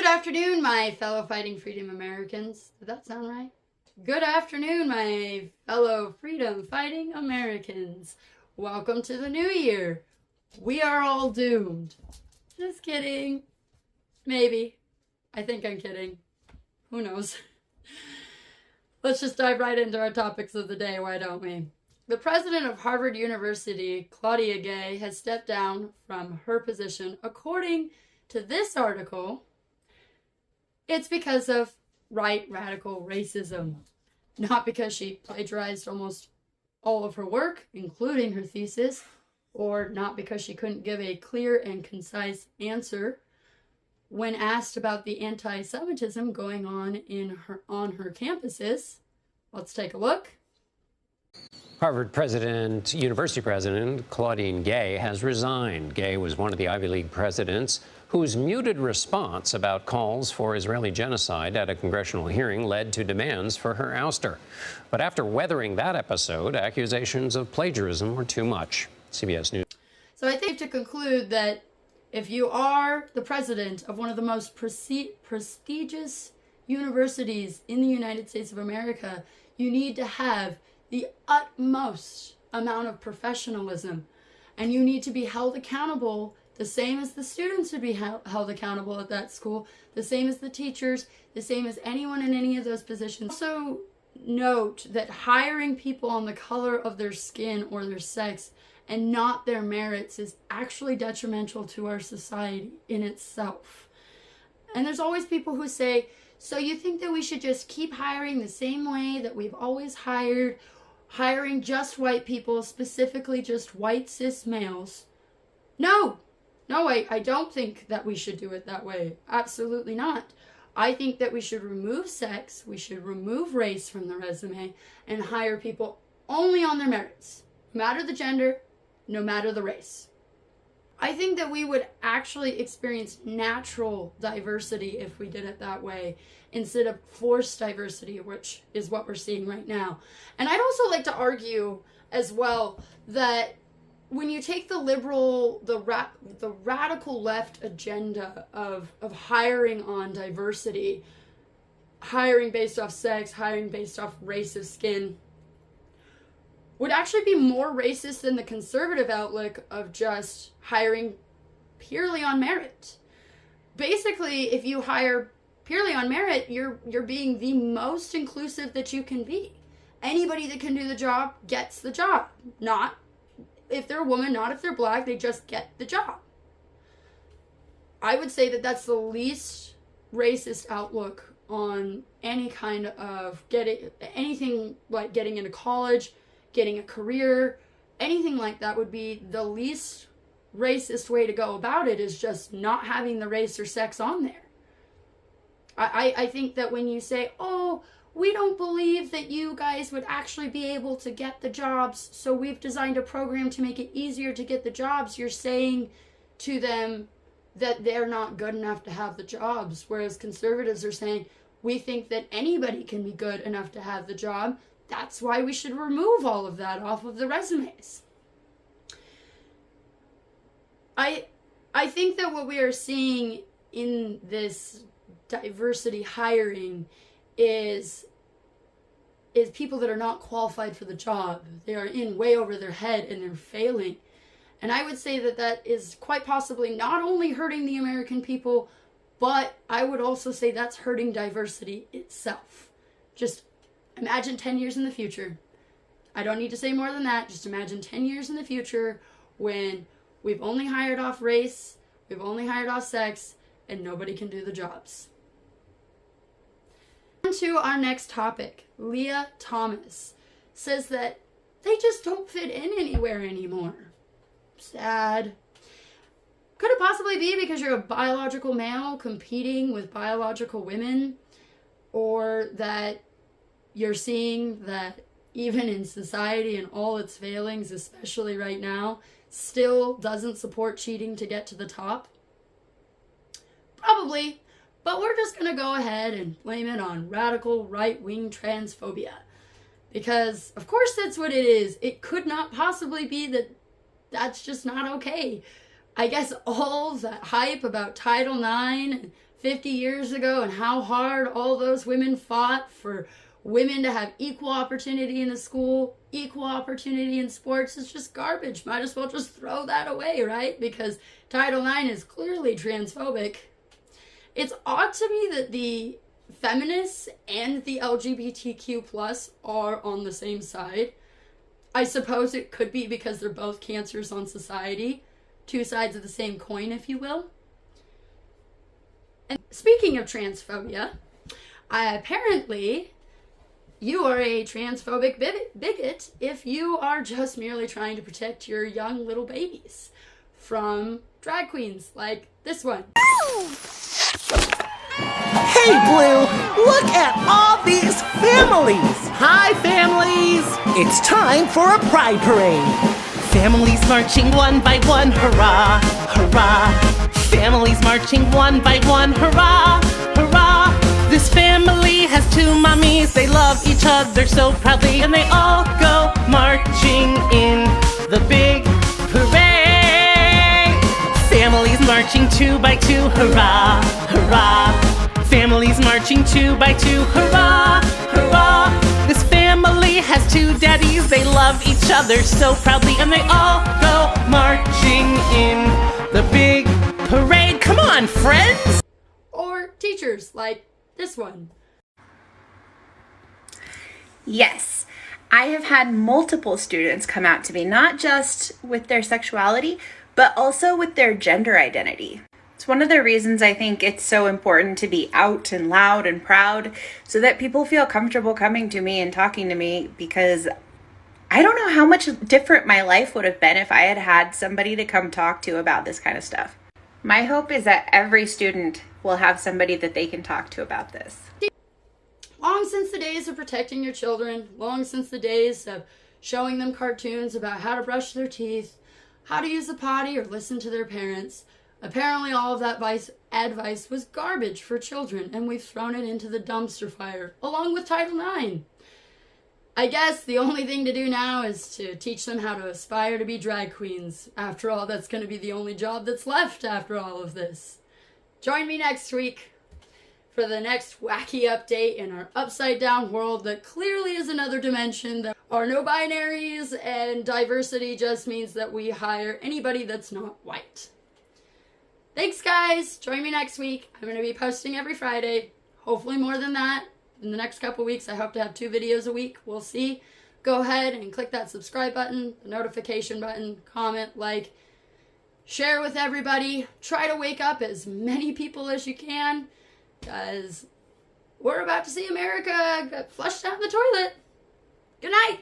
afternoon, my fellow fighting freedom Americans. Did that sound right? Good afternoon, my fellow freedom fighting Americans. Welcome to the new year. We are all doomed. Just kidding. Maybe. I think I'm kidding. Who knows? Let's just dive right into our topics of the day, why don't we? The president of Harvard University, Claudia Gay, has stepped down from her position. According to this article, it's because of right radical racism. Not because she plagiarized almost all of her work, including her thesis, or not because she couldn't give a clear and concise answer when asked about the anti-Semitism going on on her campuses. Let's take a look. Harvard University President Claudia Gay has resigned. Gay was one of the Ivy League presidents whose muted response about calls for Israeli genocide at a congressional hearing led to demands for her ouster. But after weathering that episode, accusations of plagiarism were too much. CBS News. So I think to conclude that if you are the president of one of the most prestigious universities in the United States of America, you need to have the utmost amount of professionalism, and you need to be held accountable the same as the students would be held accountable at that school, the same as the teachers, the same as anyone in any of those positions. Also note that hiring people on the color of their skin or their sex and not their merits is actually detrimental to our society in itself. And there's always people who say, so you think that we should just keep hiring the same way that we've always hiring just white people, specifically just white cis males? No, I don't think that we should do it that way. Absolutely not. I think that we should remove sex, we should remove race from the resume, and hire people only on their merits, no matter the gender, no matter the race. I think that we would actually experience natural diversity if we did it that way, instead of forced diversity, which is what we're seeing right now. And I'd also like to argue as well that when you take the radical left agenda of hiring on diversity, hiring based off sex, hiring based off race of skin, would actually be more racist than the conservative outlook of just hiring purely on merit. Basically, if you hire purely on merit, you're being the most inclusive that you can be. Anybody that can do the job gets the job. Not if they're a woman, not if they're black, they just get the job. I would say that that's the least racist outlook on any kind of anything like getting into college, getting a career, anything like that would be the least racist way to go about it, is just not having the race or sex on there. I think that when you say, oh, we don't believe that you guys would actually be able to get the jobs, so we've designed a program to make it easier to get the jobs, you're saying to them that they're not good enough to have the jobs. Whereas conservatives are saying, we think that anybody can be good enough to have the job. That's why we should remove all of that off of the resumes. I think that what we are seeing in this diversity hiring is people that are not qualified for the job. They are in way over their head and they're failing. And I would say that that is quite possibly not only hurting the American people, but I would also say that's hurting diversity itself. Just imagine 10 years in the future. I don't need to say more than that. Just imagine 10 years in the future when we've only hired off race, we've only hired off sex, and nobody can do the jobs. On to our next topic. Lia Thomas says that they just don't fit in anywhere anymore. Sad. Could it possibly be because you're a biological male competing with biological women? Or that you're seeing that even in society and all its failings, especially right now, still doesn't support cheating to get to the top? Probably, but we're just going to go ahead and blame it on radical right-wing transphobia. Because, of course, that's what it is. It could not possibly be that that's just not okay. I guess all that hype about Title IX and 50 years ago and how hard all those women fought for women to have equal opportunity in the school, equal opportunity in sports is just garbage. Might as well just throw that away, right? Because Title IX is clearly transphobic. It's odd to me that the feminists and the LGBTQ plus are on the same side. I suppose it could be because they're both cancers on society. Two sides of the same coin, if you will. And speaking of transphobia, apparently you are a transphobic bigot if you are just merely trying to protect your young little babies from drag queens like this one. Hey, Blue, look at all these families. Hi, families. It's time for a pride parade. Families marching one by one, hurrah, hurrah. Families marching one by one, hurrah, hurrah. This family has two mommies. They love each other so proudly, and they all go marching in the big parade. Families marching two by two, hurrah, hurrah. Families marching two by two, hurrah, hurrah. This family has two daddies. They love each other so proudly, and they all go marching in the big parade. Come on, friends! Or teachers like this one. Yes, I have had multiple students come out to me, not just with their sexuality, but also with their gender identity. It's one of the reasons I think it's so important to be out and loud and proud so that people feel comfortable coming to me and talking to me, because I don't know how much different my life would have been if I had had somebody to come talk to about this kind of stuff. My hope is that every student will have somebody that they can talk to about this. Long since the days of protecting your children, long since the days of showing them cartoons about how to brush their teeth, how to use the potty, or listen to their parents, apparently all of that advice was garbage for children, and we've thrown it into the dumpster fire, along with Title IX. I guess the only thing to do now is to teach them how to aspire to be drag queens. After all, that's going to be the only job that's left after all of this. Join me next week for the next wacky update in our upside down world that clearly is another dimension. There are no binaries, and diversity just means that we hire anybody that's not white. Thanks, guys. Join me next week. I'm going to be posting every Friday. Hopefully more than that. In the next couple weeks, I hope to have 2 videos a week. We'll see. Go ahead and click that subscribe button, the notification button, comment, like, share with everybody. Try to wake up as many people as you can, because we're about to see America get flushed down the toilet. Good night.